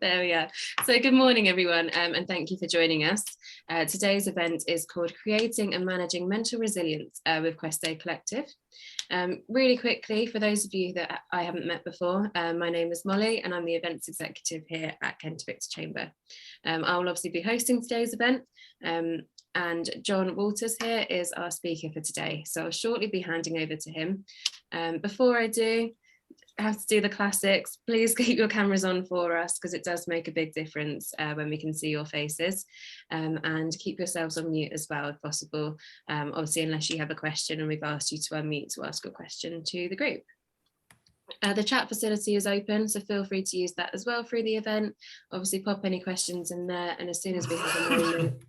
There we are. So good morning, everyone, and thank you for joining us. Today's event is called Creating and Managing Mental Resilience with Questae Collective. Really quickly, for those of you that I haven't met before, my name is Molly and I'm the events executive here at Kent Invicta Chamber. I will obviously be hosting today's event, and John Walters here is our speaker for today. So I'll shortly be handing over to him. Before I do, I have to do the classics. Please keep your cameras on for us because it does make a big difference when we can see your faces, and keep yourselves on mute as well if possible, obviously unless you have a question and we've asked you to unmute to ask a question to the group. The chat facility is open, so feel free to use that as well through the event. Obviously pop any questions in there, and as soon as we have a moment,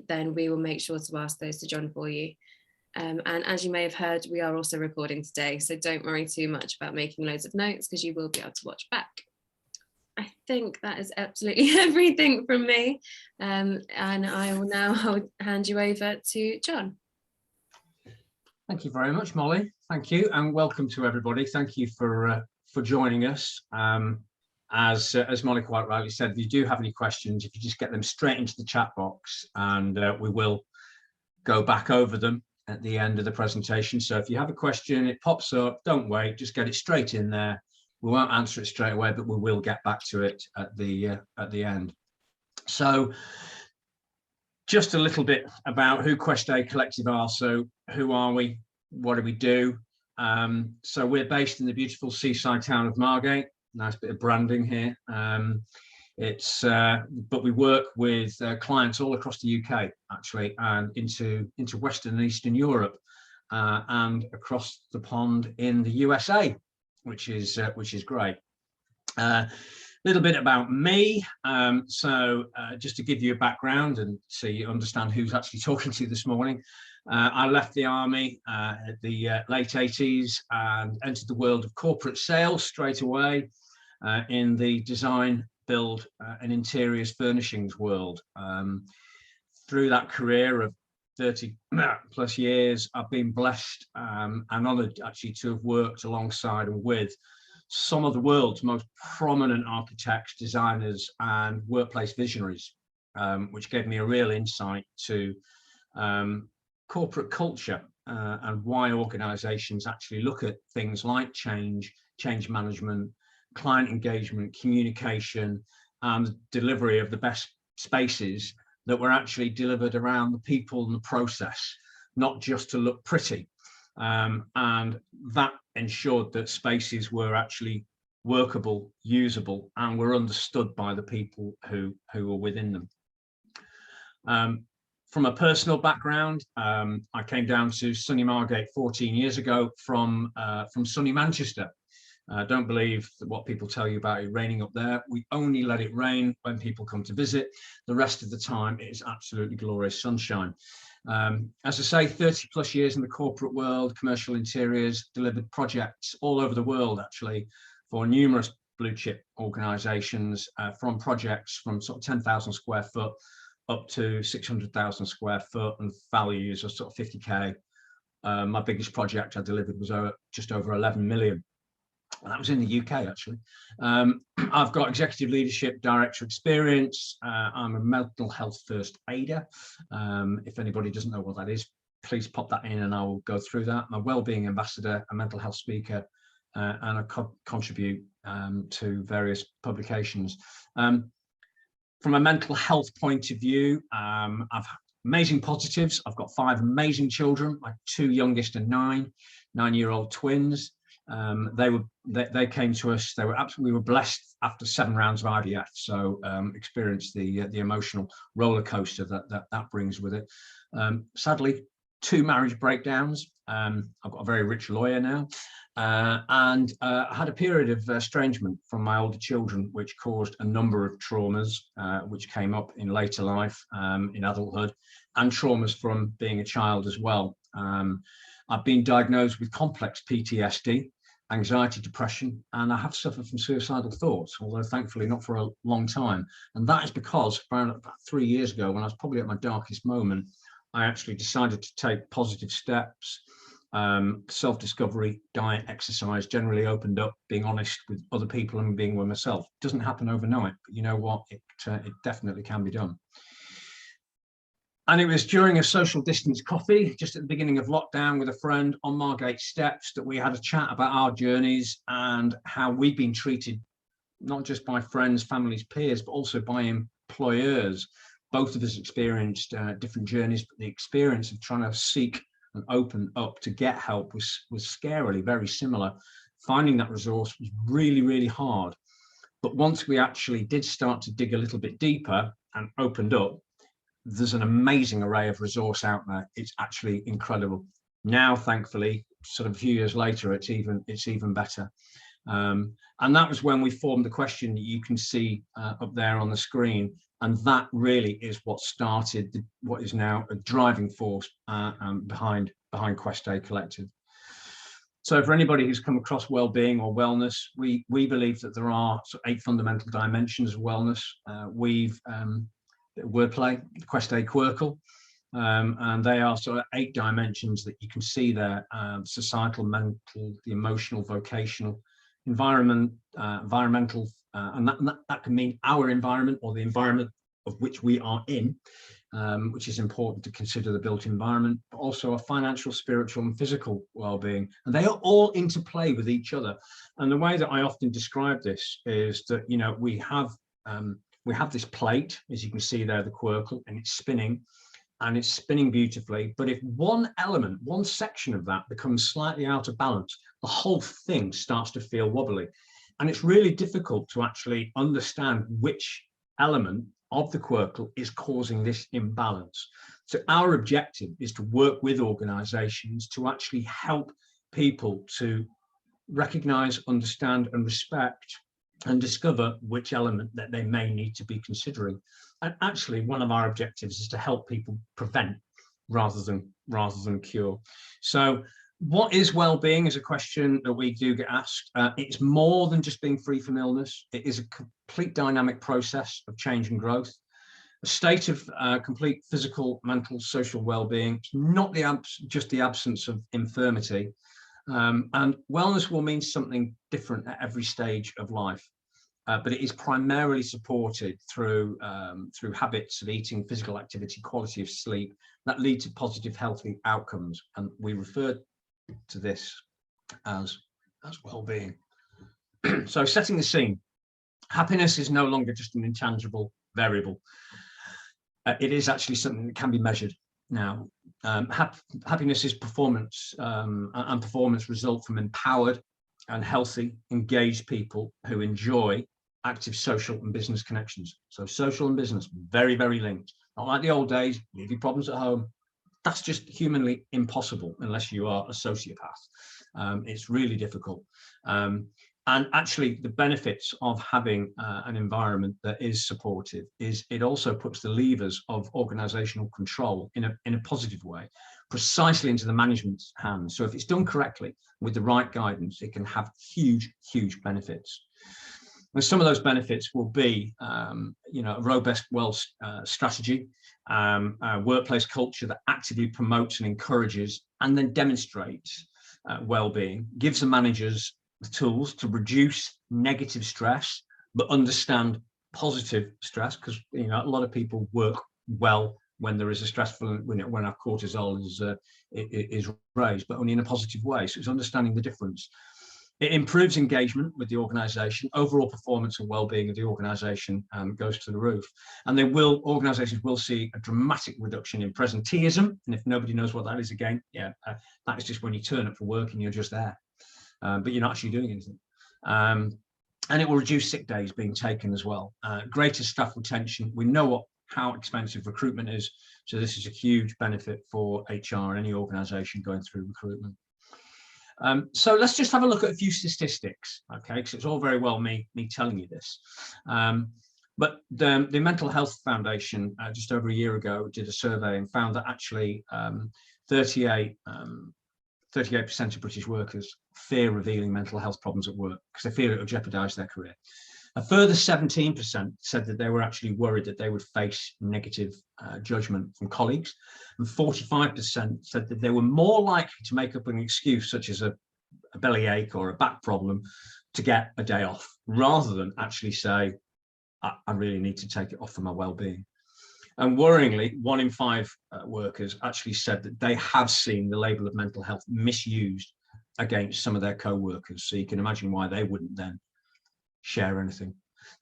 then we will make sure to ask those to John for you. And as you may have heard, we are also recording today, so don't worry too much about making loads of notes because you will be able to watch back. I think that is absolutely everything from me, and I will now hand you over to John. Thank you very much, Molly. Thank you, and welcome to everybody. Thank you for joining us. As Molly quite rightly said, if you do have any questions, if you just get them straight into the chat box, and we will go back over them at the end of the presentation. So if you have a question, it pops up, don't wait, just get it straight in there. We won't answer it straight away, but we will get back to it at the end. So just a little bit about who Questae Collective are. So who are we? What do we do? So we're based in the beautiful seaside town of Margate. Nice bit of branding here. But we work with clients all across the UK, actually, and into Western and Eastern Europe, and across the pond in the USA, which is great. Little bit about me. Just to give you a background and so you understand who's actually talking to you this morning. I left the army at the late 80s and entered the world of corporate sales straight away in the design, build and interiors furnishings world. Through that career of 30 plus years, I've been blessed and honoured actually to have worked alongside and with some of the world's most prominent architects, designers and workplace visionaries, which gave me a real insight to corporate culture and why organisations actually look at things like change management, client engagement, communication, and delivery of the best spaces that were actually delivered around the people and the process, not just to look pretty. And that ensured that spaces were actually workable, usable, and were understood by the people who were within them. From a personal background, I came down to sunny Margate 14 years ago from sunny Manchester. Don't believe what people tell you about it raining up there. We only let it rain when people come to visit. The rest of the time, it is absolutely glorious sunshine. As I say, 30 plus years in the corporate world, commercial interiors, delivered projects all over the world, actually, for numerous blue chip organisations, from projects from sort of 10,000 square foot up to 600,000 square foot and values of sort of 50K. My biggest project I delivered was just over 11 million. That was in the UK, actually. I've got executive leadership director experience. I'm a mental health first aider. If anybody doesn't know what that is, please pop that in and I will go through that. I'm a wellbeing ambassador, a mental health speaker, and I contribute to various publications. From a mental health point of view, I've amazing positives. I've got 5 amazing children. My 2 youngest are 9-year-old twins. They came to us. We were blessed after 7 rounds of IVF, so experienced the emotional roller coaster that brings with it. Sadly, 2 marriage breakdowns. I've got a very rich lawyer now, and I had a period of estrangement from my older children, which caused a number of traumas, which came up in later life, in adulthood, and traumas from being a child as well. I've been diagnosed with complex PTSD, anxiety, depression, and I have suffered from suicidal thoughts, although thankfully not for a long time. And that is because around about 3 years ago, when I was probably at my darkest moment, I actually decided to take positive steps self-discovery, diet, exercise, generally opened up, being honest with other people and being with myself. It doesn't happen overnight, but you know what? It definitely can be done. And it was during a social distance coffee, just at the beginning of lockdown with a friend on Margate Steps, that we had a chat about our journeys and how we've been treated, not just by friends, families, peers, but also by employers. Both of us experienced different journeys, but the experience of trying to seek and open up to get help was scarily very similar. Finding that resource was really, really hard. But once we actually did start to dig a little bit deeper and opened up, there's an amazing array of resource out there. It's actually incredible. Now, thankfully, sort of a few years later, it's even better. And that was when we formed the question that you can see up there on the screen. And that really is what started what is now a driving force behind Questae Collective. So for anybody who's come across well-being or wellness, we believe that there are 8 fundamental dimensions of wellness. We've wordplay, Questae Quirkle, and they are sort of 8 dimensions that you can see there: societal, mental, the emotional, vocational, environmental, and that can mean our environment or the environment of which we are in, which is important to consider the built environment, but also a financial, spiritual, and physical well-being. And they are all interplay with each other. And the way that I often describe this is that, you know, we have this plate, as you can see there, the Quirkle, and it's spinning beautifully. But if one element, one section of that becomes slightly out of balance, the whole thing starts to feel wobbly. And it's really difficult to actually understand which element of the Quirkle is causing this imbalance. So our objective is to work with organizations to actually help people to recognize, understand, and respect and discover which element that they may need to be considering. And actually, one of our objectives is to help people prevent rather than cure. So what is well-being is a question that we do get asked. It's more than just being free from illness. It is a complete dynamic process of change and growth, a state of complete physical, mental, social well-being. It's not just the absence of infirmity. And wellness will mean something different at every stage of life. But it is primarily supported through habits of eating, physical activity, quality of sleep that lead to positive, healthy outcomes. And we refer to this as well-being. So setting the scene, happiness is no longer just an intangible variable. It is actually something that can be measured now. Happiness is performance, and performance result from empowered and healthy, engaged people who enjoy active social and business connections. So social and business, very, very linked. Not like the old days, leave your problems at home. That's just humanly impossible unless you are a sociopath. It's really difficult. And actually, the benefits of having an environment that is supportive is it also puts the levers of organizational control in a positive way, precisely into the management's hands. So if it's done correctly with the right guidance, it can have huge, huge benefits. And some of those benefits will be, a robust wealth strategy, a workplace culture that actively promotes and encourages and then demonstrates well-being, gives the managers the tools to reduce negative stress, but understand positive stress, because a lot of people work well when there is a stressful, when our cortisol is raised, but only in a positive way. So it's understanding the difference. It improves engagement with the organization. Overall performance and well-being of the organization goes to the roof. And organizations will see a dramatic reduction in presenteeism. And if nobody knows what that is, again, that is just when you turn up for work and you're just there, but you're not actually doing anything. And it will reduce sick days being taken as well. Greater staff retention. We know how expensive recruitment is. So this is a huge benefit for HR and any organization going through recruitment. So let's just have a look at a few statistics, okay? Because it's all very well me telling you this. But the Mental Health Foundation just over a year ago did a survey and found that actually 38% of British workers fear revealing mental health problems at work because they fear it will jeopardise their career. A further 17% said that they were actually worried that they would face negative judgment from colleagues, and 45% said that they were more likely to make up an excuse such as a bellyache or a back problem to get a day off, rather than actually say, I really need to take it off for my well-being. And worryingly, 1 in 5 workers actually said that they have seen the label of mental health misused against some of their co-workers. So you can imagine why they wouldn't then share anything.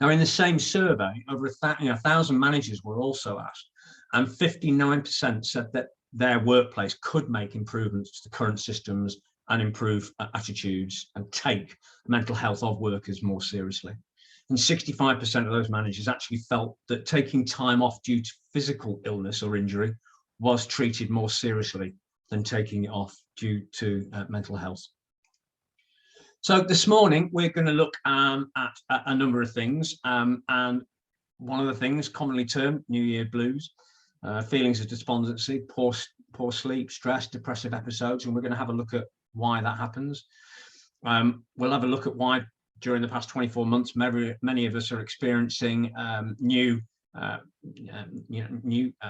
Now, in the same survey, over 1,000 managers were also asked, and 59% said that their workplace could make improvements to the current systems and improve attitudes and take mental health of workers more seriously. And 65% of those managers actually felt that taking time off due to physical illness or injury was treated more seriously than taking it off due to mental health. So this morning, we're going to look at a number of things. And one of the things commonly termed New Year blues, feelings of despondency, poor sleep, stress, depressive episodes. And we're going to have a look at why that happens. We'll have a look at why during the past 24 months, many of us are experiencing new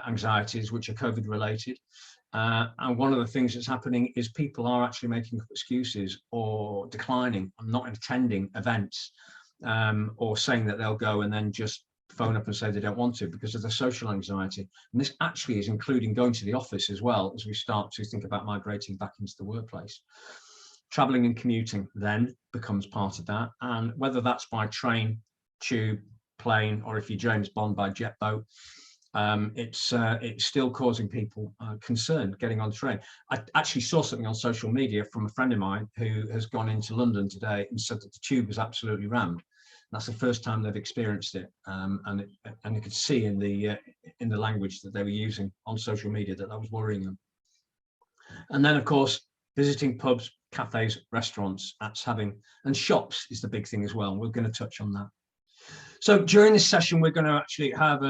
anxieties, which are COVID related. And one of the things that's happening is people are actually making excuses or declining and not attending events, or saying that they'll go and then just phone up and say they don't want to because of the social anxiety. And this actually is including going to the office as well, as we start to think about migrating back into the workplace. Traveling and commuting then becomes part of that. And whether that's by train, tube, plane, or if you're James Bond, by jet boat, it's still causing people concern getting on the train. I actually saw something on social media from a friend of mine who has gone into London today and said that the tube was absolutely rammed. That's the first time they've experienced it, and you could see in the language that they were using on social media that was worrying them. And then, of course, visiting pubs, cafes, restaurants, and shops is the big thing as well. And we're going to touch on that. So during this session, we're going to actually have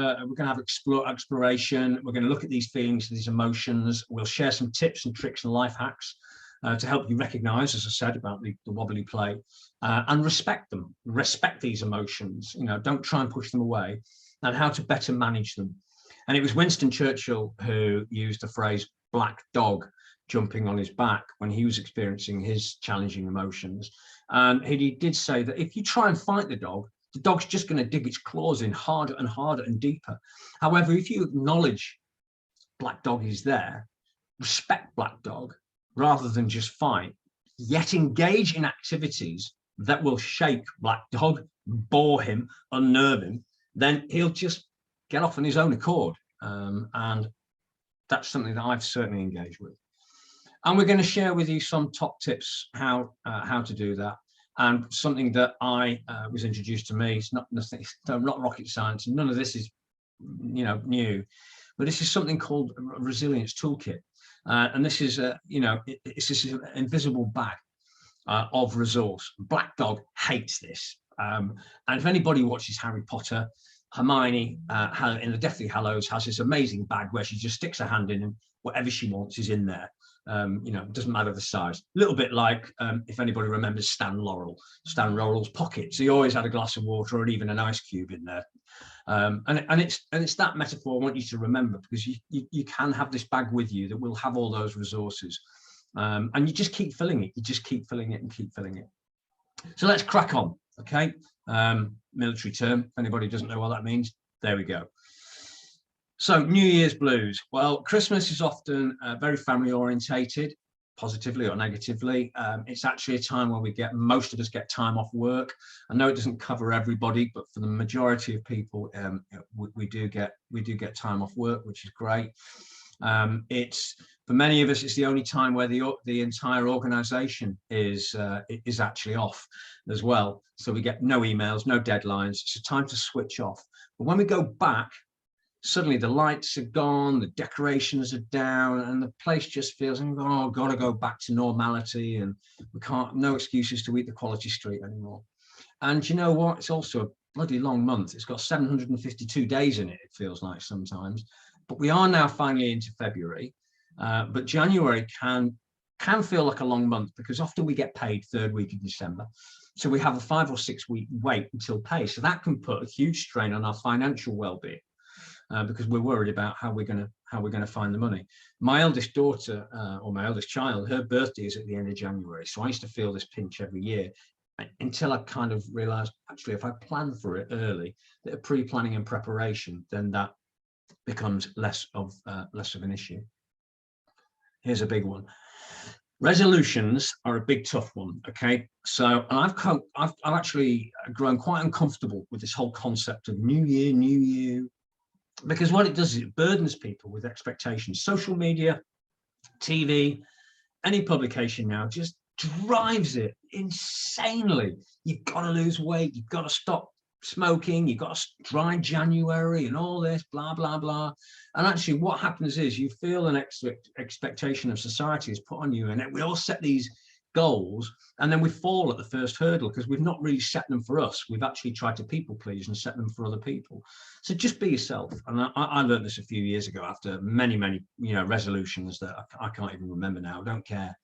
exploration. We're going to look at these feelings, these emotions. We'll share some tips and tricks and life hacks to help you recognize, as I said, about the wobbly plate, and respect them. Respect these emotions. Don't try and push them away, and how to better manage them. And it was Winston Churchill who used the phrase "black dog" jumping on his back when he was experiencing his challenging emotions. And he did say that if you try and fight the dog's just going to dig its claws in harder and harder and deeper. However, if you acknowledge black dog is there, respect black dog, rather than just fight, yet engage in activities that will shake black dog, bore him, unnerve him, then he'll just get off on his own accord. And that's something that I've certainly engaged with. And we're going to share with you some top tips how to do that. And something that I was introduced to me, it's not rocket science, and none of this is new, but this is something called a resilience toolkit. And this is it's this invisible bag of resource. Black dog hates this. And if anybody watches Harry Potter, Hermione in the Deathly Hallows has this amazing bag where she just sticks her hand in and whatever she wants is in there. It doesn't matter the size. A little bit like if anybody remembers Stan Laurel's pockets. He always had a glass of water or even an ice cube in there. And it's that metaphor I want you to remember, because you can have this bag with you that will have all those resources, and you just keep filling it. You just keep filling it and keep filling it. So let's crack on. Okay, military term. If anybody doesn't know what that means, there we go. So New Year's blues. Well, Christmas is often very family orientated, positively or negatively. It's actually a time where most of us get time off work. I know it doesn't cover everybody, but for the majority of people, we do get time off work, which is great. For many of us, it's the only time where the entire organization is actually off as well. So we get no emails, no deadlines. It's a time to switch off. But when we go back, suddenly the lights are gone, the decorations are down, and the place just feels, oh, got to go back to normality, and no excuses to eat the quality street anymore. And you know what? It's also a bloody long month. It's got 752 days in it, it feels like sometimes. But we are now finally into February. But January can feel like a long month, because often we get paid third week of December. So we have a 5 or 6 week wait until pay. So that can put a huge strain on our financial well-being, because we're worried about how we're going to find the money. My eldest daughter, or my eldest child, her birthday is at the end of January. So I used to feel this pinch every year, until I kind of realized, actually, if I plan for it early, that a pre-planning and preparation, then that becomes less of an issue. Here's a big one. Resolutions are a big tough one. Okay, so I've actually grown quite uncomfortable with this whole concept of new year, because what it does is it burdens people with expectations. Social media, TV, any publication now just drives it insanely. You've got to lose weight, you've got to stop smoking, you've got to dry January and all this, blah, blah, blah. And actually what happens is you feel an expectation of society is put on you, and we all set these goals, and then we fall at the first hurdle because we've not really set them for us. We've actually tried to people please and set them for other people. So just be yourself. And I learned this a few years ago after many resolutions that I can't even remember now. I don't care.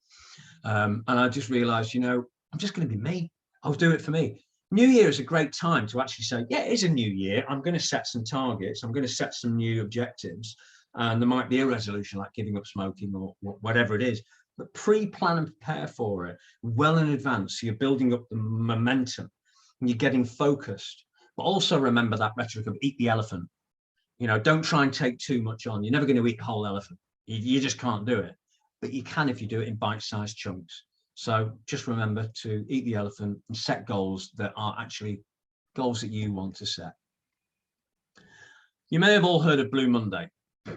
And I just realized, I'm just going to be me. I'll do it for me. New Year is a great time to actually say, yeah, it is a new year. I'm going to set some targets. I'm going to set some new objectives. And there might be a resolution like giving up smoking or whatever it is. But pre-plan and prepare for it well in advance. So you're building up the momentum and you're getting focused. But also remember that rhetoric of eat the elephant. Don't try and take too much on. You're never going to eat the whole elephant. You just can't do it. But you can if you do it in bite-sized chunks. So just remember to eat the elephant and set goals that are actually goals that you want to set. You may have all heard of Blue Monday.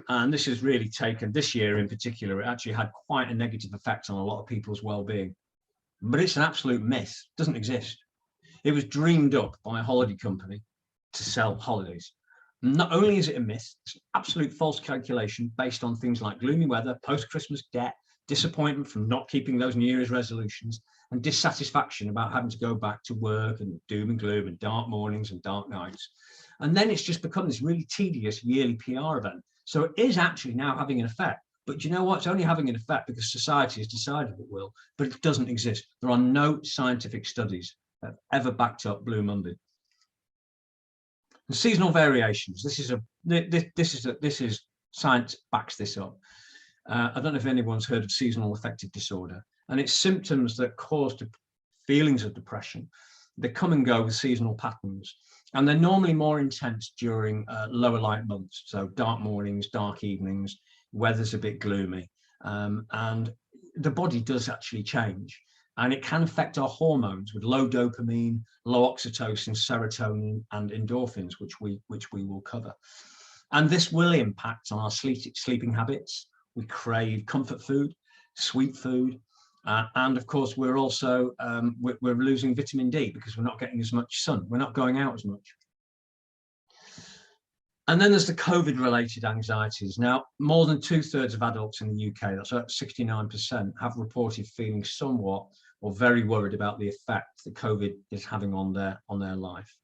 And this has really taken, this year in particular, it actually had quite a negative effect on a lot of people's well-being. But it's an absolute myth. It doesn't exist. It was dreamed up by a holiday company to sell holidays. Not only is it a myth, it's an absolute false calculation based on things like gloomy weather, post-Christmas debt, disappointment from not keeping those New Year's resolutions, and dissatisfaction about having to go back to work, and doom and gloom and dark mornings and dark nights. And then it's just become this really tedious yearly PR event. So it is actually now having an effect. But you know what? It's only having an effect because society has decided it will, but it doesn't exist. There are no scientific studies that have ever backed up Blue Monday. And seasonal variations. This is science backs this up. I don't know if anyone's heard of seasonal affective disorder, and it's symptoms that cause feelings of depression. They come and go with seasonal patterns, and they're normally more intense during lower light months, so dark mornings, dark evenings, weather's a bit gloomy, and the body does actually change, and it can affect our hormones with low dopamine, low oxytocin, serotonin, and endorphins, which we will cover. And this will impact on our sleeping habits. We crave comfort food, sweet food, and of course we're also we're losing vitamin D because we're not getting as much sun. We're not going out as much. And then there's the COVID-related anxieties. Now, more than 2/3 of adults in the UK, that's about 69%, have reported feeling somewhat or very worried about the effect that COVID is having on their life.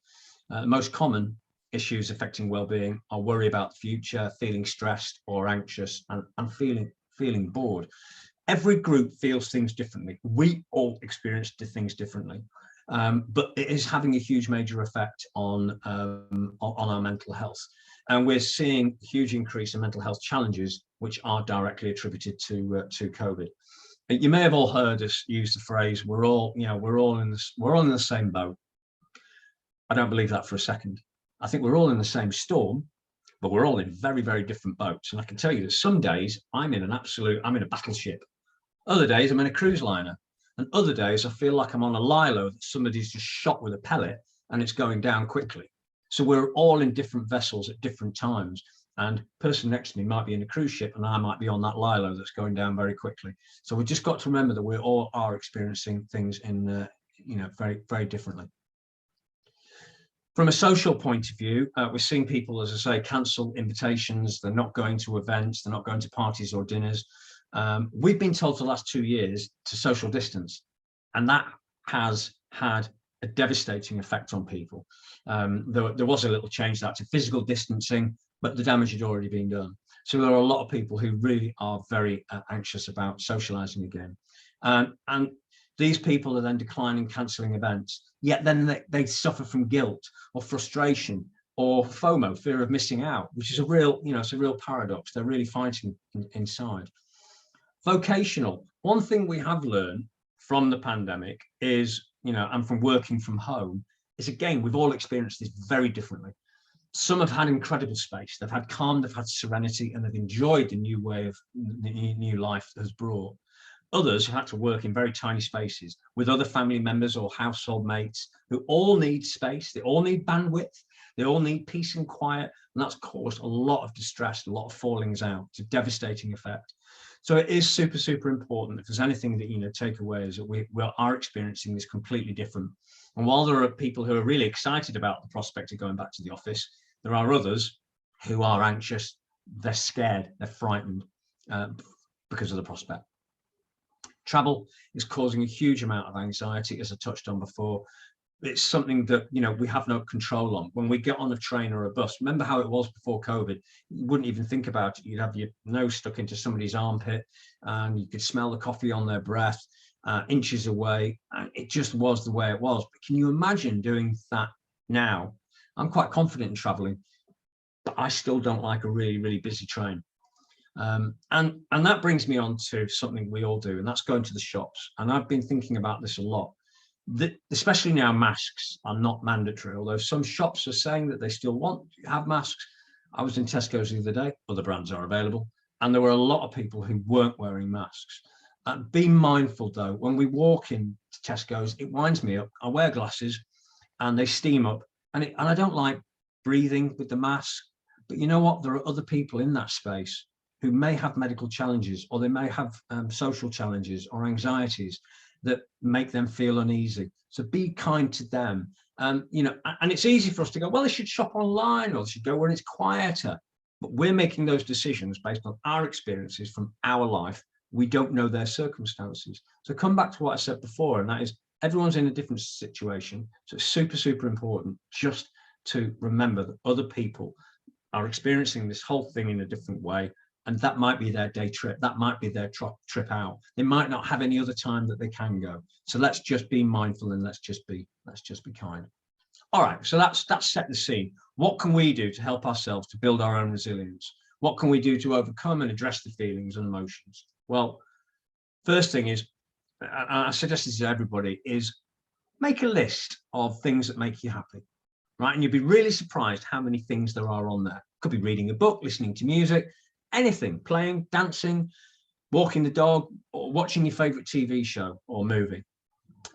The most common issues affecting well-being are worry about the future, feeling stressed or anxious, and feeling bored. Every group feels things differently. We all experience things differently, but it is having a huge major effect on our mental health. And we're seeing a huge increase in mental health challenges, which are directly attributed to COVID. You may have all heard us use the phrase, we're all in the same boat. I don't believe that for a second. I think we're all in the same storm, but we're all in very, very different boats. And I can tell you that some days I'm in a battleship. Other days I'm in a cruise liner. And other days I feel like I'm on a lilo that somebody's just shot with a pellet and it's going down quickly. So we're all in different vessels at different times. And the person next to me might be in a cruise ship and I might be on that lilo that's going down very quickly. So we've just got to remember that we all are experiencing things in, very, very differently. From a social point of view, we're seeing people, as I say, cancel invitations. They're not going to events. They're not going to parties or dinners. We've been told for the last 2 years to social distance, and that has had a devastating effect on people. There was a little change to that to physical distancing, but the damage had already been done. So there are a lot of people who really are very anxious about socializing again. And These people are then declining, cancelling events, yet then they suffer from guilt or frustration or FOMO, fear of missing out, which is a real, it's a real paradox. They're really fighting inside. Vocational. One thing we have learned from the pandemic is, and from working from home, is again, we've all experienced this very differently. Some have had incredible space. They've had calm, they've had serenity, and they've enjoyed the new way of the new life has brought. Others have had to work in very tiny spaces with other family members or household mates who all need space, they all need bandwidth, they all need peace and quiet, and that's caused a lot of distress, a lot of fallings out. It's a devastating effect. So it is super, super important. If there's anything that take away, is that we are experiencing this completely different. And while there are people who are really excited about the prospect of going back to the office, there are others who are anxious, they're scared, they're frightened because of the prospect. Travel is causing a huge amount of anxiety, as I touched on before. It's something that we have no control on. When we get on a train or a bus, remember how it was before COVID, you wouldn't even think about it. You'd have your nose stuck into somebody's armpit and you could smell the coffee on their breath inches away, and it just was the way it was. But can you imagine doing that now? I'm quite confident in traveling, but I still don't like a really, really busy train. And that brings me on to something we all do, and that's going to the shops. And I've been thinking about this a lot. Especially now, masks are not mandatory, although some shops are saying that they still want to have masks. I was in Tesco's the other day, other brands are available, and there were a lot of people who weren't wearing masks. Be mindful though, when we walk into Tesco's, it winds me up. I wear glasses and they steam up, and I don't like breathing with the mask, but you know what? There are other people in that space who may have medical challenges, or they may have social challenges or anxieties that make them feel uneasy. So be kind to them. And it's easy for us to go, well, they should shop online, or they should go when it's quieter. But we're making those decisions based on our experiences from our life. We don't know their circumstances. So come back to what I said before, and that is everyone's in a different situation. So it's super, super important just to remember that other people are experiencing this whole thing in a different way. And that might be their day trip. That might be their trip out. They might not have any other time that they can go. So let's just be mindful, and let's just be kind. All right. So that's set the scene. What can we do to help ourselves to build our own resilience? What can we do to overcome and address the feelings and emotions? Well, first thing is, and I suggest this to everybody, is make a list of things that make you happy, right? And you'd be really surprised how many things there are on there. Could be reading a book, listening to music, anything, playing, dancing, walking the dog, or watching your favorite TV show or movie,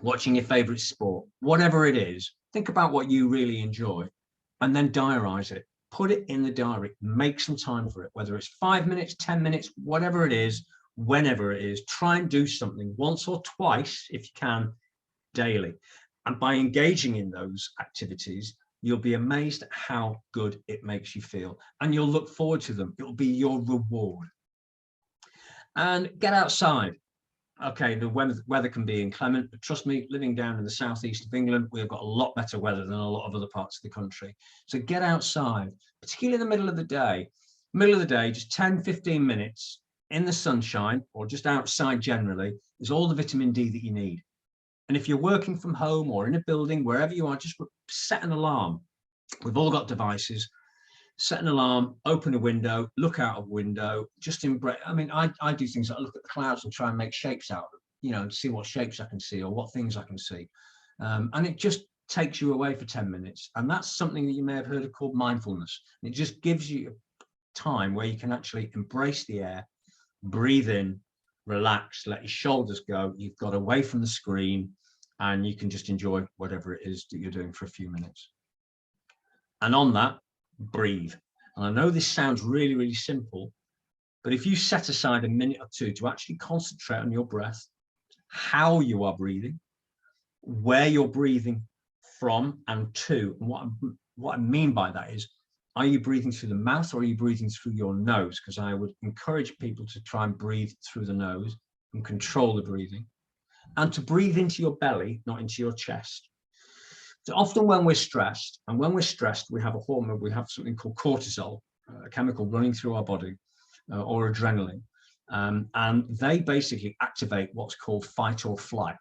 watching your favorite sport, whatever it is. Think about what you really enjoy and then diarize it. Put it in the diary, make some time for it, whether it's 5 minutes, 10 minutes, whatever it is, whenever it is. Try and do something once or twice, if you can, daily. And by engaging in those activities, you'll be amazed at how good it makes you feel, and you'll look forward to them. It'll be your reward. And get outside. Okay, the weather can be inclement, but trust me, living down in the southeast of England, we've got a lot better weather than a lot of other parts of the country. So get outside, particularly in the middle of the day. Just 10, 15 minutes in the sunshine, or just outside generally, is all the vitamin D that you need. And if you're working from home or in a building, wherever you are, just set an alarm. We've all got devices. Set an alarm, open a window, look out of a window, just embrace. I mean, I do things like look at the clouds and try and make shapes out of them, and see what shapes I can see or what things I can see. And it just takes you away for 10 minutes. And that's something that you may have heard of called mindfulness. And it just gives you time where you can actually embrace the air, breathe in, relax, let your shoulders go. You've got away from the screen, and you can just enjoy whatever it is that you're doing for a few minutes. And on that, breathe. And I know this sounds really, really simple, but if you set aside a minute or two to actually concentrate on your breath, how you are breathing, where you're breathing from and to, and what I mean by that is, are you breathing through the mouth or are you breathing through your nose? Because I would encourage people to try and breathe through the nose and control the breathing, and to breathe into your belly, not into your chest. So often when we're stressed, we have a hormone, we have something called cortisol, a chemical running through our body, or adrenaline, and they basically activate what's called fight or flight.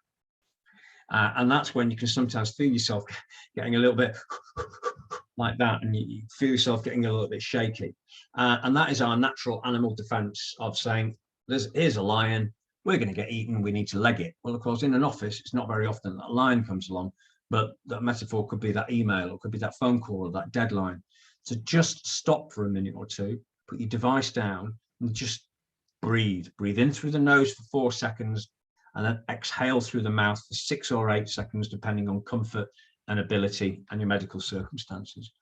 And that's when you can sometimes feel yourself getting a little bit like that, and you feel yourself getting a little bit shaky. And that is our natural animal defense of saying, here's a lion, we're going to get eaten, we need to leg it. Well, of course, in an office, it's not very often that a lion comes along, but that metaphor could be that email, or could be that phone call, or that deadline. So just stop for a minute or two, put your device down, and just breathe. Breathe in through the nose for 4 seconds, and then exhale through the mouth for 6 or 8 seconds, depending on comfort and ability and your medical circumstances.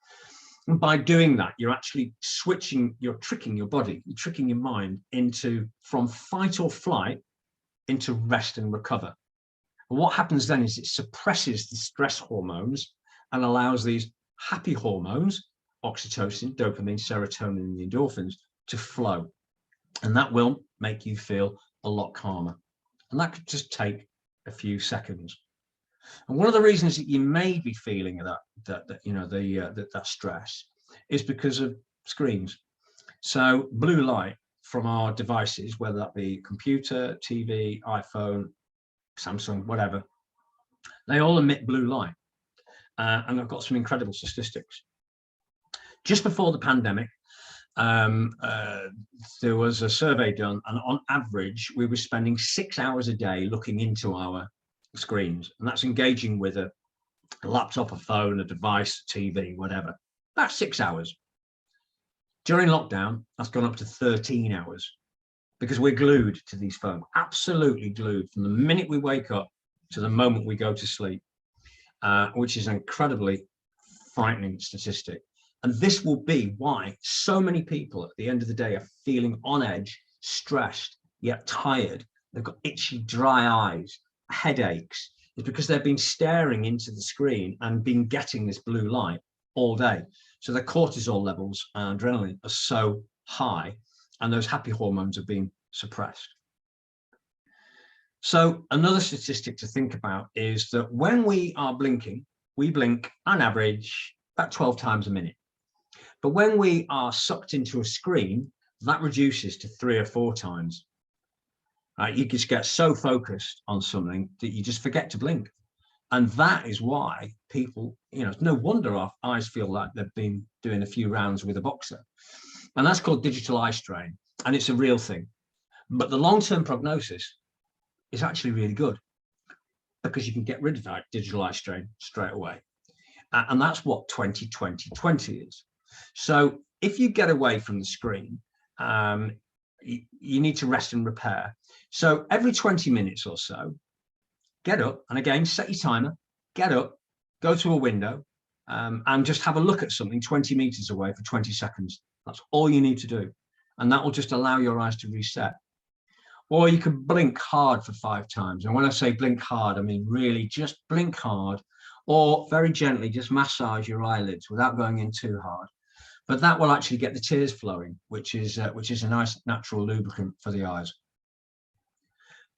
And by doing that, you're actually switching, you're tricking your body, you're tricking your mind from fight or flight into rest and recover. And what happens then is it suppresses the stress hormones and allows these happy hormones, oxytocin, dopamine, serotonin, and the endorphins, to flow. And that will make you feel a lot calmer. And that could just take a few seconds. And one of the reasons that you may be feeling that stress is because of screens. So blue light from our devices, whether that be computer, TV, iPhone, Samsung, whatever, they all emit blue light. And I've got some incredible statistics. Just before the pandemic, there was a survey done, and on average, we were spending 6 hours a day looking into our screens, and that's engaging with a laptop, a phone, a device, a TV, whatever. That's 6 hours. During lockdown, that's gone up to 13 hours because we're glued to these phones, absolutely glued from the minute we wake up to the moment we go to sleep, which is an incredibly frightening statistic. And this will be why so many people at the end of the day are feeling on edge, stressed, yet tired. They've got itchy, dry eyes, headaches. It's because they've been staring into the screen and been getting this blue light all day. So their cortisol levels and adrenaline are so high, and those happy hormones are being suppressed. So another statistic to think about is that when we are blinking, we blink on average about 12 times a minute. But when we are sucked into a screen, that reduces to 3 or 4 times. You just get so focused on something that you just forget to blink. And that is why people, it's no wonder our eyes feel like they've been doing a few rounds with a boxer. And that's called digital eye strain. And it's a real thing. But the long-term prognosis is actually really good, because you can get rid of that digital eye strain straight away. And that's what 2020 is. So if you get away from the screen, you need to rest and repair. So every 20 minutes or so, get up, and again, set your timer, get up, go to a window, and just have a look at something 20 meters away for 20 seconds. That's all you need to do. And that will just allow your eyes to reset. Or you can blink hard for 5 times. And when I say blink hard, I mean really just blink hard, or very gently just massage your eyelids without going in too hard. But that will actually get the tears flowing, which is a nice natural lubricant for the eyes.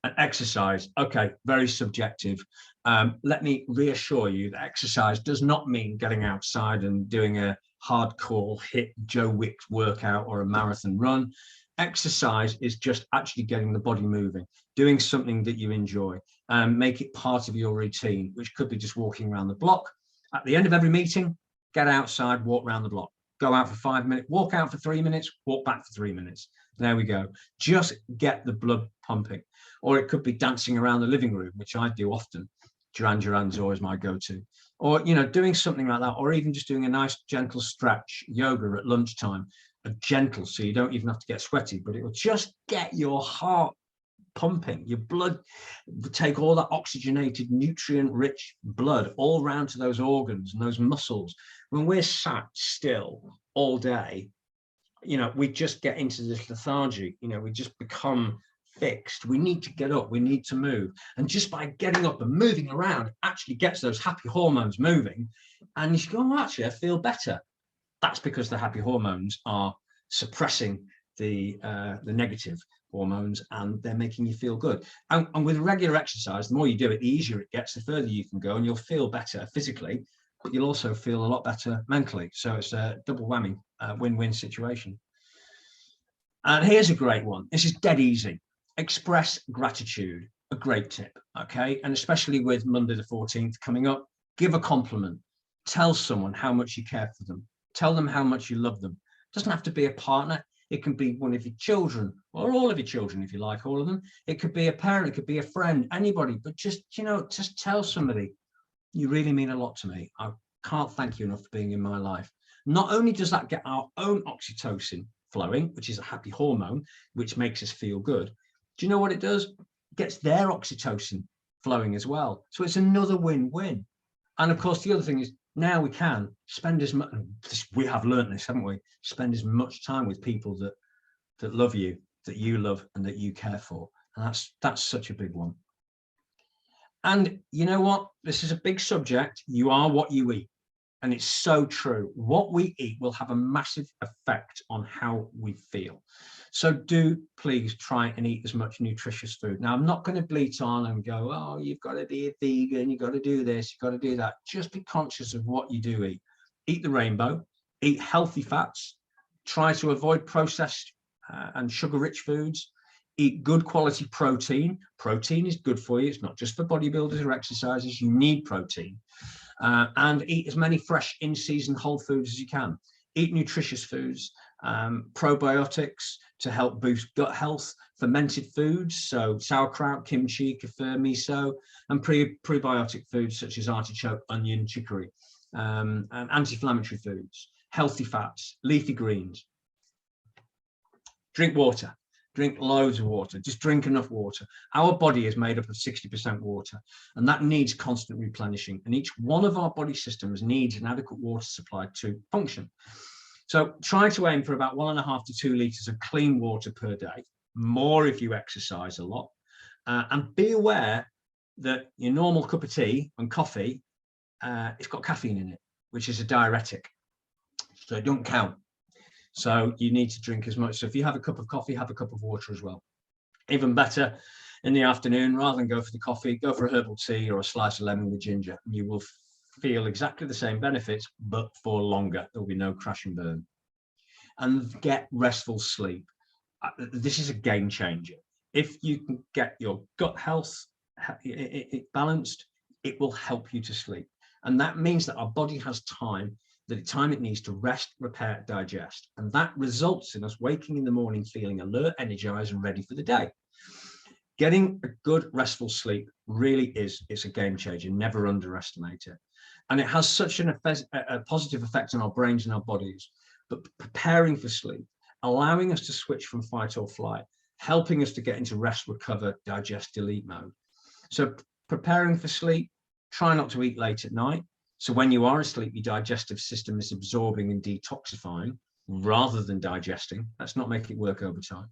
And exercise, okay, very subjective. Let me reassure you that exercise does not mean getting outside and doing a hardcore HIIT Joe Wicks workout or a marathon run. Exercise is just actually getting the body moving, doing something that you enjoy, and make it part of your routine, which could be just walking around the block. At the end of every meeting, get outside, walk around the block. Go out for 5 minutes, walk out for 3 minutes, walk back for 3 minutes. There we go. Just get the blood pumping. Or it could be dancing around the living room, which I do often. Duran Duran's always my go-to. Or, doing something like that, or even just doing a nice gentle stretch, yoga at lunchtime, a gentle, so you don't even have to get sweaty, but it will just get your heart pumping, your blood, take all that oxygenated, nutrient-rich blood all round to those organs and those muscles. When we're sat still all day, we just get into this lethargy, we just become fixed. We need to get up, we need to move. And just by getting up and moving around, it actually gets those happy hormones moving. And you go, oh, actually, I feel better. That's because the happy hormones are suppressing the negative hormones, and they're making you feel good. And with regular exercise, the more you do it, the easier it gets, the further you can go, and you'll feel better physically, but you'll also feel a lot better mentally. So it's a double whammy, win-win situation. And here's a great one. This is dead easy. Express gratitude. a great tip, okay? And especially with Monday the 14th coming up, give a compliment. Tell someone how much you care for them. Tell them how much you love them. It doesn't have to be a partner. It can be one of your children, or all of your children, if you like, all of them. It could be a parent, it could be a friend, anybody. But just, just tell somebody, you really mean a lot to me. I can't thank you enough for being in my life. Not only does that get our own oxytocin flowing, which is a happy hormone, which makes us feel good. Do you know what it does? It gets their oxytocin flowing as well. So it's another win-win. And of course, the other thing is, now we can spend as much, we have learned this, haven't we? Spend as much time with people that love you, that you love, and that you care for. And that's such a big one. And you know what? This is a big subject. You are what you eat. And it's so true. What we eat will have a massive effect on how we feel. So do please try and eat as much nutritious food. Now, I'm not going to bleat on and go, oh, you've got to be a vegan, you've got to do this, you've got to do that. Just be conscious of what you do eat. Eat the rainbow, eat healthy fats, try to avoid processed and sugar-rich foods, eat good quality protein. Protein is good for you. It's not just for bodybuilders or exercisers. You need protein. And eat as many fresh in-season whole foods as you can. Eat nutritious foods, probiotics to help boost gut health, fermented foods, so sauerkraut, kimchi, kefir, miso, and prebiotic foods such as artichoke, onion, chicory, and anti-inflammatory foods, healthy fats, leafy greens. Drink water. Drink loads of water. Just drink enough water. Our body is made up of 60% water, and that needs constant replenishing. And each one of our body systems needs an adequate water supply to function. So try to aim for about 1.5 to 2 litres of clean water per day, more if you exercise a lot. And be aware that your normal cup of tea and coffee, it's got caffeine in it, which is a diuretic. So it don't count. So you need to drink as much. So if you have a cup of coffee, have a cup of water as well. Even better, in the afternoon, rather than go for the coffee, go for a herbal tea or a slice of lemon with ginger. And you will feel exactly the same benefits, but for longer. There will be no crash and burn. And get restful sleep. This is a game changer. If you can get your gut health balanced, it will help you to sleep. And that means that our body has the time it needs to rest, repair, digest. And that results in us waking in the morning feeling alert, energized, and ready for the day. Getting a good restful sleep really it's a game changer. Never underestimate it. And it has such a positive effect on our brains and our bodies. But preparing for sleep, allowing us to switch from fight or flight, helping us to get into rest, recover, digest, delete mode. So preparing for sleep, try not to eat late at night. So when you are asleep, your digestive system is absorbing and detoxifying rather than digesting. Let's not make it work overtime.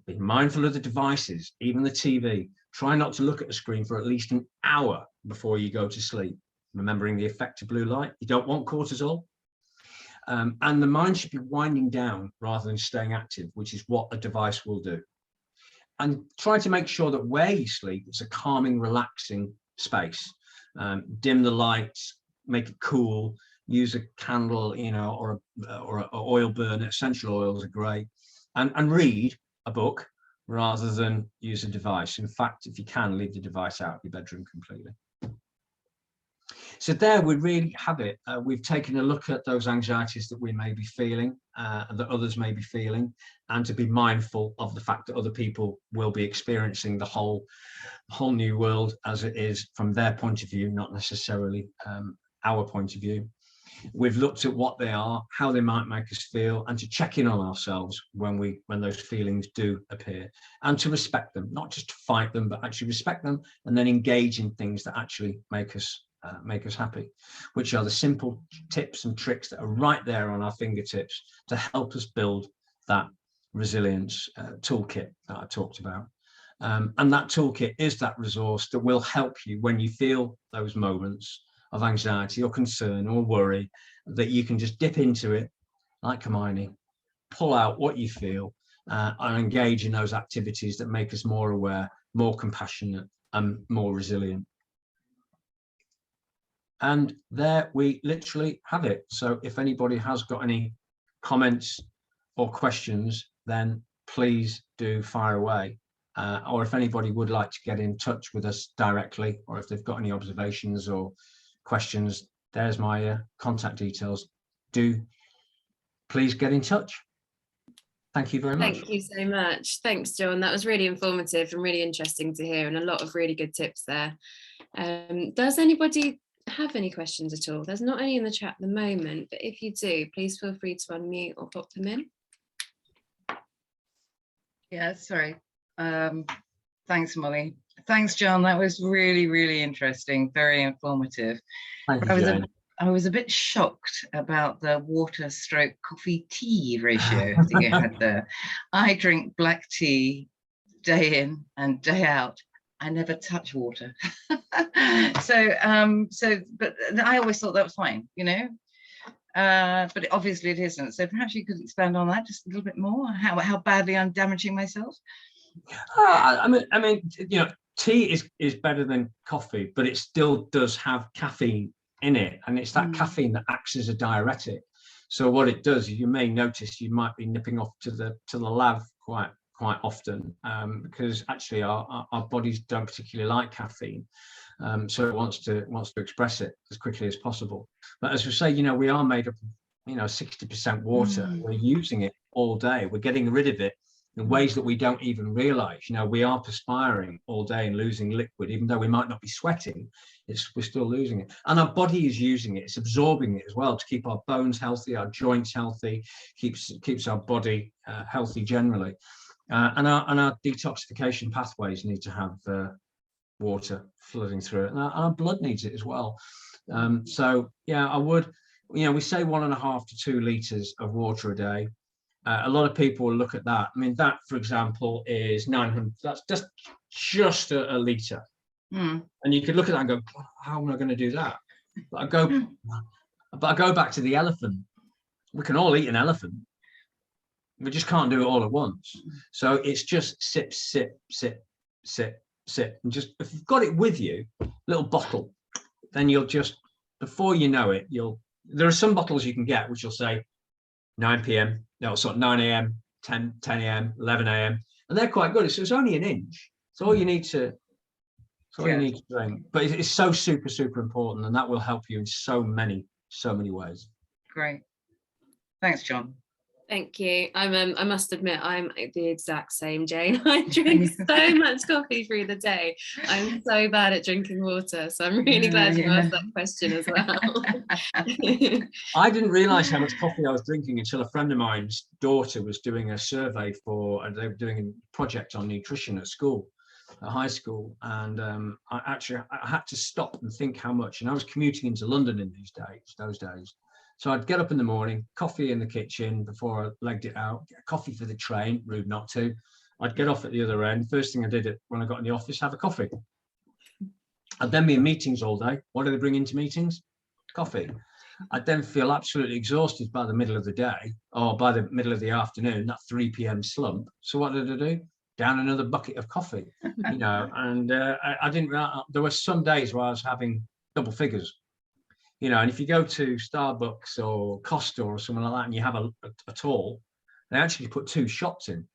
Be mindful of the devices, even the TV. Try not to look at the screen for at least an hour before you go to sleep. Remembering the effect of blue light. You don't want cortisol. And the mind should be winding down rather than staying active, which is what a device will do. And try to make sure that where you sleep, it's a calming, relaxing space. Dim the lights, make it cool, use a candle, or an oil burner. Essential oils are great. And read a book rather than use a device. In fact, if you can, leave the device out of your bedroom completely. So there we really have it. We've taken a look at those anxieties that we may be feeling, that others may be feeling, and to be mindful of the fact that other people will be experiencing the whole new world as it is from their point of view, not necessarily our point of view. We've looked at what they are, how they might make us feel, and to check in on ourselves when those feelings do appear, and to respect them, not just to fight them, but actually respect them, and then engage in things that actually make us happy, which are the simple tips and tricks that are right there on our fingertips to help us build that resilience toolkit that I talked about. And that toolkit is that resource that will help you when you feel those moments of anxiety or concern or worry, that you can just dip into it like Hermione, pull out what you feel, and engage in those activities that make us more aware, more compassionate, and more resilient. And there we literally have it. So if anybody has got any comments or questions, then please do fire away. or if anybody would like to get in touch with us directly, or if they've got any observations or questions, there's my contact details. Do please get in touch. Thank you very much. Thank you so much. Thanks, John. That was really informative and really interesting to hear, and a lot of really good tips there. Does anybody have any questions at all? There's not any in the chat at the moment, but if you do, please feel free to unmute or pop them in. Yeah, sorry. Thanks, Molly. Thanks, John. That was really, really interesting, very informative. Thank you, Jane. I was a bit shocked about the water stroke coffee tea ratio that you had there. I drink black tea day in and day out. I never touch water. But I always thought that was fine, you know. But obviously it isn't. So perhaps you could expand on that just a little bit more. How badly I'm damaging myself. I mean, you know, tea is better than coffee, but it still does have caffeine in it, and it's that caffeine that acts as a diuretic. So what it does, you may notice you might be nipping off to the lav quite often, because actually our bodies don't particularly like caffeine, so it wants to express it as quickly as possible. But as we say, you know, we are made up of, you know, 60% water. We're using it all day. We're getting rid of it in ways that we don't even realize. You know, we are perspiring all day and losing liquid, even though we might not be sweating. We're still losing it, and our body is using it. It's absorbing it as well to keep our bones healthy, our joints healthy, keeps our body healthy generally. And our detoxification pathways need to have water flooding through it, and our blood needs it as well. So yeah, I would, you know, we say 1.5 to 2 liters of water a day. A lot of people will look at that. I mean, that, for example, is 900. That's just a liter. And you could look at that and go, how am I going to do that? But I go back to the elephant. We can all eat an elephant. We just can't do it all at once. So it's just sip, sip, sip, sip, sip. And just, if you've got it with you, little bottle, then you'll just, before you know it, there are some bottles you can get which will say 9 p.m. No, sorry, 9 a.m., 10 a.m., 11 a.m. And they're quite good. So it's only an inch. It's all you need to, you need to drink. But it's so super, super important, and that will help you in so many ways. Great. Thanks, John. Thank you. I must admit, I'm the exact same, Jane. I drink so much coffee through the day. I'm so bad at drinking water. So I'm really glad you asked that question as well. I didn't realize how much coffee I was drinking until a friend of mine's daughter was doing a survey they were doing a project on nutrition at high school. And I had to stop and think how much. And I was commuting into London in those days. So I'd get up in the morning, coffee in the kitchen before I legged it out, get a coffee for the train, rude not to. I'd get off at the other end. First thing I did when I got in the office, have a coffee. I'd then be in meetings all day. What do they bring into meetings? Coffee. I'd then feel absolutely exhausted by the middle of the day, or by the middle of the afternoon, that 3 p.m. slump. So what did I do? Down another bucket of coffee, you know. And I didn't, there were some days where I was having double figures. You know, and if you go to Starbucks or Costa or something like that and you have a tall, they actually put 2 shots in.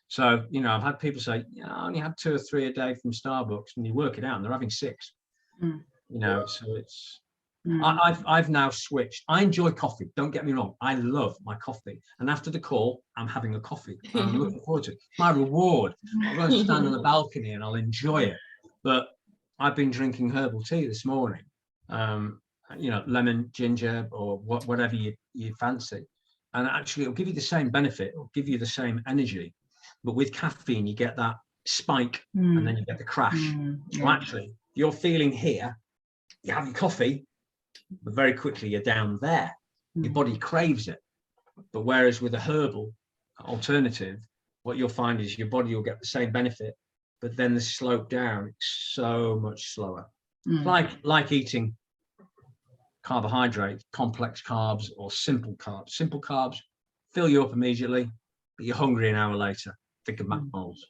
So, you know, I've had people say, yeah, I only had 2 or 3 a day from Starbucks, and you work it out and they're having 6. You know, so it's, I've now switched. I enjoy coffee, don't get me wrong. I love my coffee. And after the call, I'm having a coffee. I'm looking forward to it. It's my reward. I'll go and stand on the balcony and I'll enjoy it. But I've been drinking herbal tea this morning. You know, lemon, ginger, or whatever you fancy, and actually it'll give you the same benefit, it'll give you the same energy, but with caffeine you get that spike and then you get the crash. So actually you're feeling here, you're having coffee, but very quickly you're down there. Your body craves it. But whereas with a herbal alternative, what you'll find is your body will get the same benefit, but then the slope down is so much slower. Like eating carbohydrates, complex carbs, or simple carbs. Simple carbs fill you up immediately, but you're hungry an hour later. Think of McDonald's.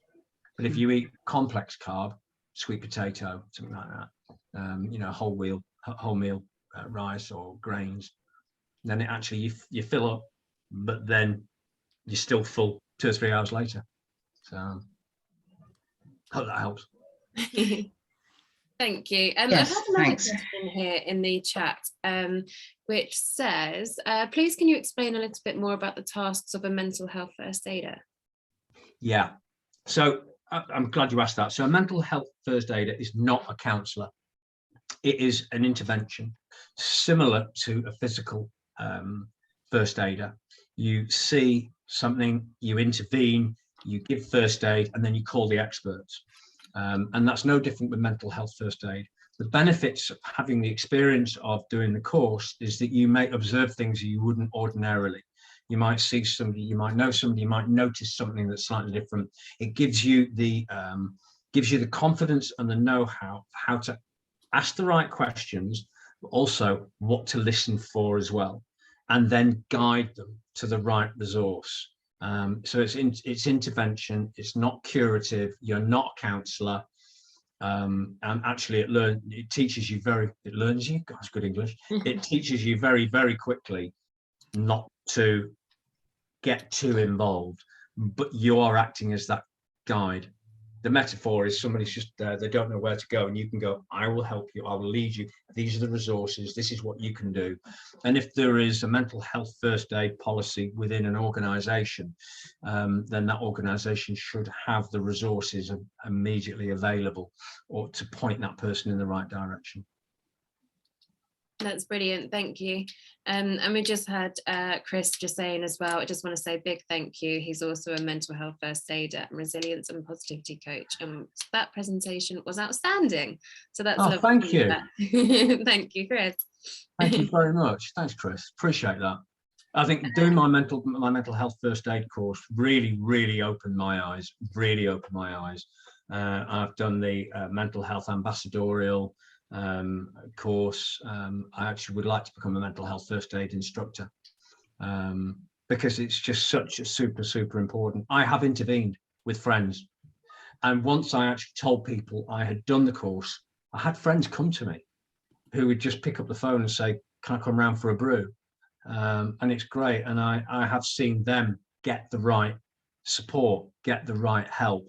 But if you eat complex carb, sweet potato, something like that, you know, whole meal rice or grains, then it actually you fill up, but then you're still full 2 or 3 hours later. So Hope that helps. Thank you. Yes, I've had another thanks. question here in the chat, which says, please can you explain a little bit more about the tasks of a mental health first aider? Yeah, so I'm glad you asked that. So a mental health first aider is not a counsellor. It is an intervention similar to a physical first aider. You see something, you intervene, you give first aid, and then you call the experts. And that's no different with mental health first aid. The benefits of having the experience of doing the course is that you may observe things you wouldn't ordinarily. You might see somebody, you might know somebody, you might notice something that's slightly different. It gives you the confidence and the know-how how to ask the right questions, but also what to listen for as well, and then guide them to the right resource. So it's intervention. It's not curative. You're not a counsellor. And actually, it teaches you it learns you. Gosh, good English. It teaches you very, very quickly not to get too involved, but you are acting as that guide. The metaphor is somebody's just there, they don't know where to go, and you can go, I will help you, I will lead you, these are the resources, this is what you can do. And if there is a mental health first aid policy within an organisation, then that organisation should have the resources immediately available or to point that person in the right direction. That's brilliant, thank you. And we just had Chris just saying as well, I just want to say big thank you. He's also a mental health first aider and resilience and positivity coach. That presentation was outstanding. So that's lovely. Thank you. Thank you, Chris. Thank you very much. Thanks, Chris. Appreciate that. I think doing my mental health first aid course really opened my eyes. Really opened my eyes. I've done the mental health ambassadorial course. I actually would like to become a mental health first aid instructor because it's just such a super important. I have intervened with friends, and once I actually told people I had done the course, I had friends come to me who would just pick up the phone and say, can I come round for a brew? And it's great, and I have seen them get the right support, get the right help,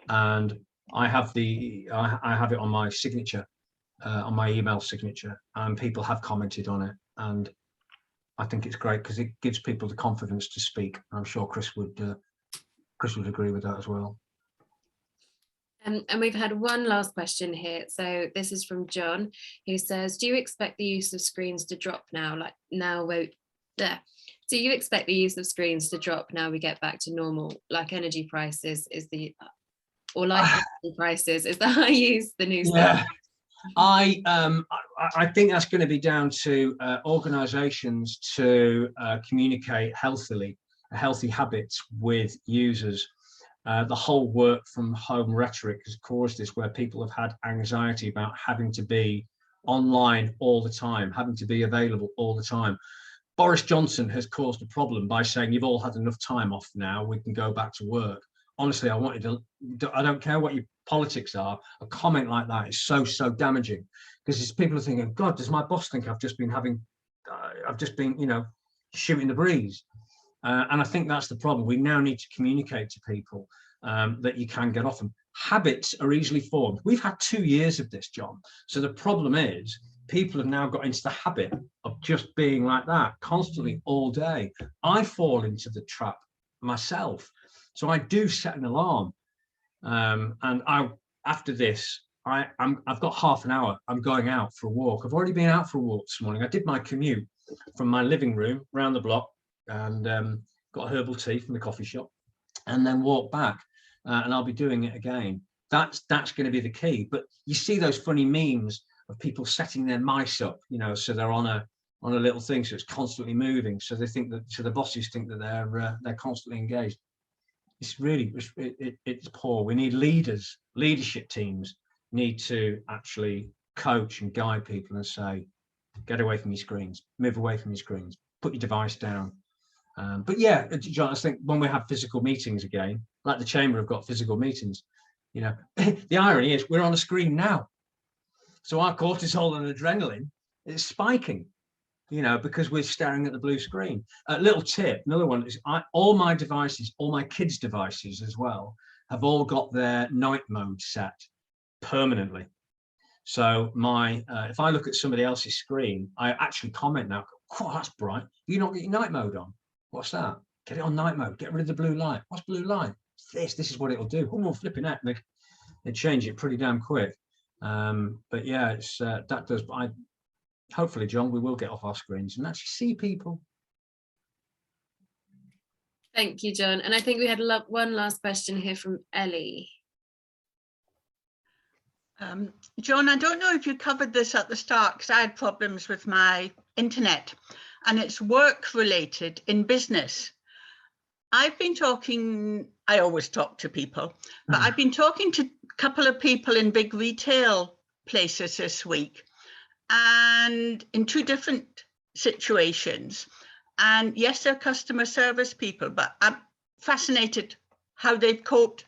and I have it on my signature, on my email signature, and people have commented on it, and I think it's great because it gives people the confidence to speak. I'm sure Chris would agree with that as well. And we've had one last question here. So this is from John, who says, do you expect the use of screens to drop now? Do you expect the use of screens to drop now we get back to normal? Like energy prices is the high use the new stuff? I think that's going to be down to organisations to communicate healthy habits with users. The whole work from home rhetoric has caused this, where people have had anxiety about having to be online all the time, having to be available all the time. Boris Johnson has caused a problem by saying you've all had enough time off now, we can go back to work. Honestly, I don't care what your politics are, a comment like that is so damaging, because people are thinking, God, does my boss think I've just been shooting the breeze? And I think that's the problem. We now need to communicate to people that you can get off them. Habits are easily formed. We've had 2 years of this, John. So the problem is people have now got into the habit of just being like that constantly all day. I fall into the trap myself. So I do set an alarm. And after this, I've got half an hour. I'm going out for a walk. I've already been out for a walk this morning. I did my commute from my living room around the block, and got a herbal tea from the coffee shop, and then walk back, and I'll be doing it again. That's going to be the key. But you see those funny memes of people setting their mice up, so they're on a little thing, so it's constantly moving, so they think that, so the bosses think that they're constantly engaged. It's really it's poor. We need leadership teams need to actually coach and guide people and say, get away from your screens, move away from your screens, put your device down. But yeah, John, I think when we have physical meetings again, like the Chamber have got physical meetings, the irony is we're on a screen now. So our cortisol and adrenaline is spiking, because we're staring at the blue screen. Little tip, another one is all my devices, all my kids' devices as well, have all got their night mode set permanently. So if I look at somebody else's screen, I actually comment now, oh, that's bright. You not get your night mode on. What's that? Get it on night mode. Get rid of the blue light. What's blue light? This is what it'll do. Oh, flipping that. They change it pretty damn quick. But yeah, it's that does. Hopefully, John, we will get off our screens and actually see people. Thank you, John. And I think we had one last question here from Ellie. John, I don't know if you covered this at the start, because I had problems with my internet, and it's work related in business. I've been talking, I always talk to people, but I've been talking to a couple of people in big retail places this week, and in two different situations. And yes, they're customer service people, but I'm fascinated how they've coped.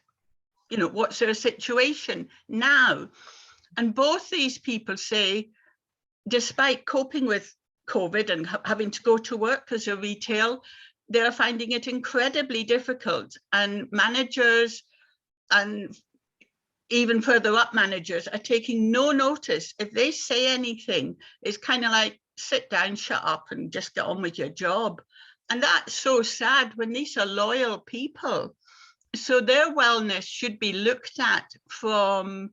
You know, what's their situation now? And both these people say, despite coping with COVID and having to go to work because of retail, they're finding it incredibly difficult. And managers and even further up managers are taking no notice. If they say anything, it's kind of like, sit down, shut up, and just get on with your job. And that's so sad when these are loyal people. So their wellness should be looked at from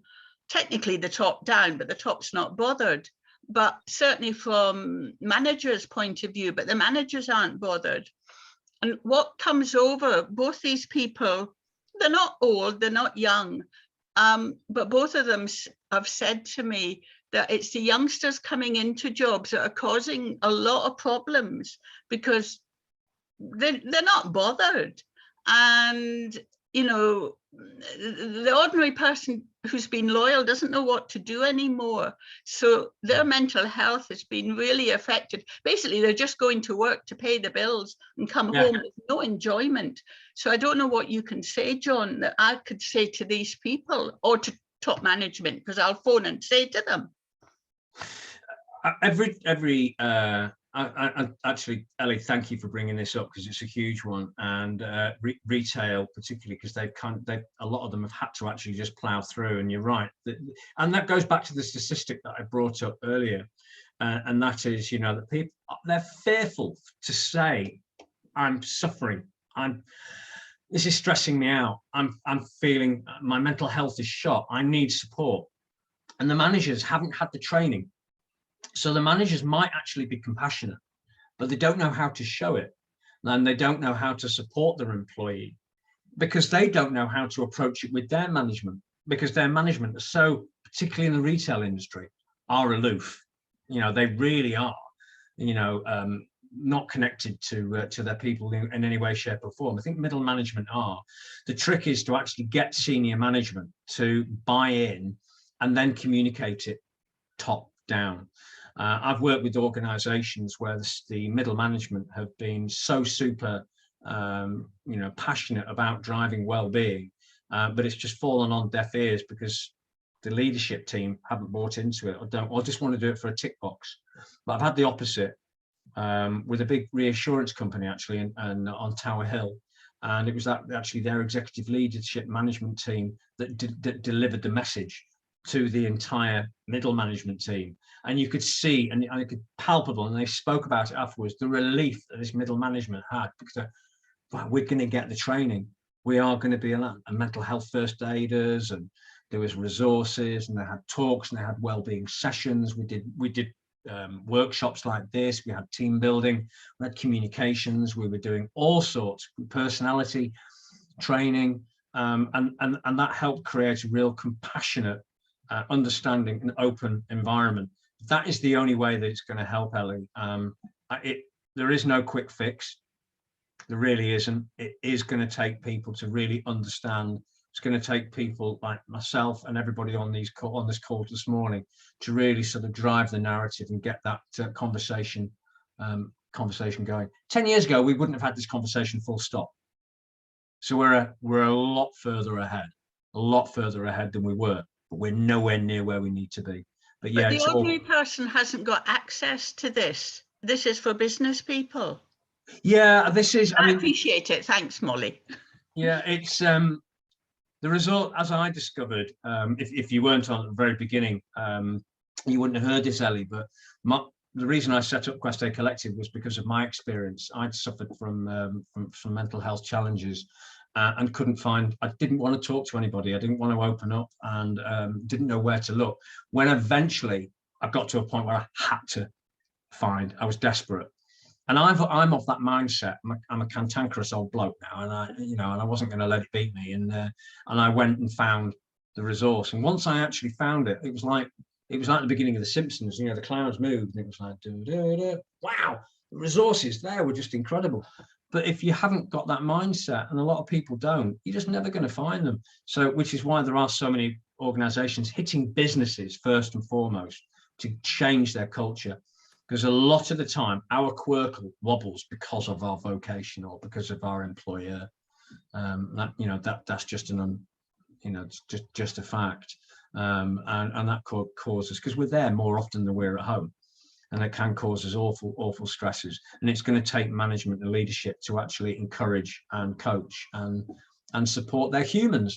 technically the top down, but the top's not bothered. But certainly from managers' point of view, but the managers aren't bothered. And what comes over both these people, they're not old, they're not young, but both of them have said to me that it's the youngsters coming into jobs that are causing a lot of problems because they're not bothered. And, you know, the ordinary person who's been loyal doesn't know what to do anymore. So their mental health has been really affected. Basically, they're just going to work to pay the bills and come home with no enjoyment. So I don't know what you can say, John, that I could say to these people or to top management, because I'll phone and say to them. Actually, Ellie, thank you for bringing this up because it's a huge one, and retail particularly, because a lot of them have had to actually just plow through. And you're right, and that goes back to the statistic that I brought up earlier, and that is, you know, that people, they're fearful to say, I'm suffering, this is stressing me out, I'm feeling, my mental health is shot, I need support. And the managers haven't had the training. So the managers might actually be compassionate, but they don't know how to show it. And they don't know how to support their employee because they don't know how to approach it with their management, because their management are so, particularly in the retail industry, are aloof. You know, they really are, you know, not connected to their people in any way, shape or form. I think middle management are. The trick is to actually get senior management to buy in and then communicate it top down. I've worked with organizations where the middle management have been so super, you know, passionate about driving well-being, but it's just fallen on deaf ears because the leadership team haven't bought into it or just want to do it for a tick box. But I've had the opposite with a big reassurance company actually on Tower Hill. And it was actually their executive leadership management team that delivered the message to the entire middle management team. And you could see, and it could palpable, and they spoke about it afterwards, the relief that this middle management had, because we're going to get the training. We are going to be a mental health first aiders, and there was resources, and they had talks, and they had well-being sessions. We did workshops like this. We had team building, we had communications. We were doing all sorts, personality training, and that helped create a real compassionate, understanding and open environment. That is the only way that it's going to help, Ellie. There is no quick fix. There really isn't. It is going to take people to really understand. It's going to take people like myself and everybody on this call this morning to really sort of drive the narrative and get that conversation going. 10 years ago, we wouldn't have had this conversation full stop. So we're a lot further ahead than we were, but we're nowhere near where we need to be. But yeah, the ordinary person hasn't got access to this. This is for business people. Yeah, this is. I appreciate it. Thanks, Molly. Yeah, it's The result, as I discovered, if you weren't on at the very beginning, you wouldn't have heard this, Ellie, but the reason I set up Questae Collective was because of my experience. I'd suffered from mental health challenges and I didn't want to talk to anybody. I didn't want to open up and didn't know where to look. When eventually I got to a point where I had to I was desperate. And I'm of that mindset. I'm a cantankerous old bloke now, and I wasn't going to let it beat me. And I went and found the resource. And once I actually found it, it was like the beginning of The Simpsons. The clouds moved, and it was like, wow, the resources there were just incredible. But if you haven't got that mindset, and a lot of people don't, you're just never going to find them. So, which is why there are so many organisations hitting businesses first and foremost to change their culture. Because a lot of the time, our quirk wobbles because of our vocation or because of our employer. That's just just a fact. And that causes, because we're there more often than we're at home, and it can cause us awful stresses. And it's going to take management and leadership to actually encourage and coach and support their human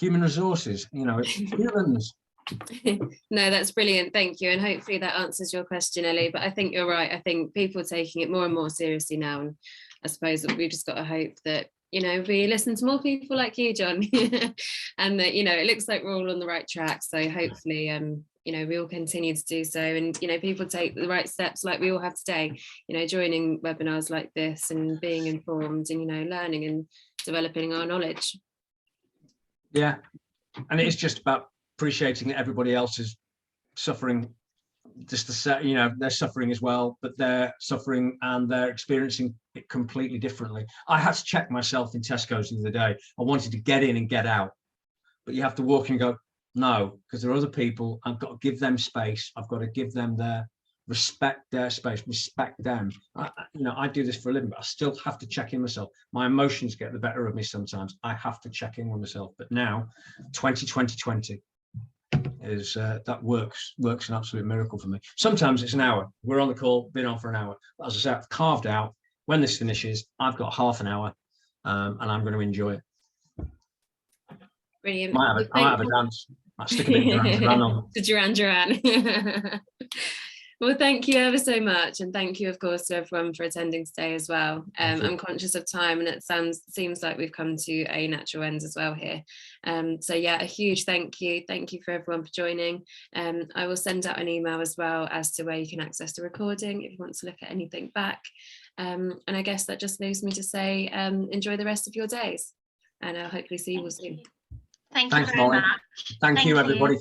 resources. It's humans. No, that's brilliant, thank you, and hopefully that answers your question, Ellie. But I think you're right. I think people are taking it more and more seriously now, and I suppose that we've just got to hope that we listen to more people like you, John, and that it looks like we're all on the right track. So hopefully we all continue to do so, and people take the right steps like we all have today, joining webinars like this and being informed and learning and developing our knowledge. Yeah, and it's just about appreciating that everybody else is suffering, just to say, they're suffering as well, but they're suffering and they're experiencing it completely differently. I had to check myself in Tesco's the other day. I wanted to get in and get out, but you have to walk in and go, no, because there are other people. I've got to give them space. I've got to give them respect their space, respect them. I do this for a living, but I still have to check in myself. My emotions get the better of me sometimes. I have to check in with myself. But now, 2020 is that works an absolute miracle for me. Sometimes it's an hour. We're on the call, been on for an hour. But as I said, I've carved out, when this finishes, I've got half an hour, and I'm going to enjoy it. Brilliant. I might have a dance. Might stick a bit of Duran Duran on. To Duran. Well, thank you ever so much, and thank you, of course, to everyone for attending today as well. I'm conscious of time, and it seems like we've come to a natural end as well here. So yeah, a huge thank you for everyone for joining. I will send out an email as well as to where you can access the recording if you want to look at anything back. And I guess that just leaves me to say enjoy the rest of your days, and I'll hopefully see you all soon. Thank you very much. Thank you, everybody.